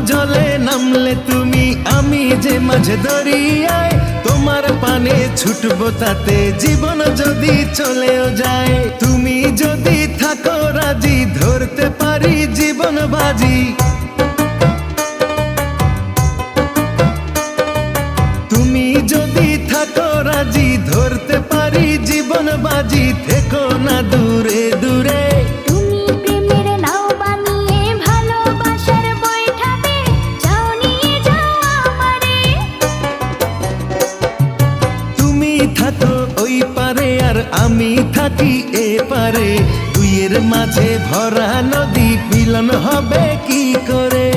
জলে নামলে তুমি, আমি যে মাঝে দরিয়ায়, তোমার পানে ছুটবো তাতে জীবন যদি চলেও যায়। তুমি যদি থাকো রাজি, ধরতে পারি জীবন বাজি। তুমি যদি থাকো রাজি, ধরতে পারি জীবন বাজি। থেকো না দূরে দূরে, তুমি প্রেমের নাও বানিয়ে ভালোবাসার বৈঠাতে যাও, নিয়ে যাও আমারে। তুমি থাকো ওই পারে আর আমি থাকি এ পারে, দুইয়ের মাঝে ভরা নদী মিলন হবে কি করে।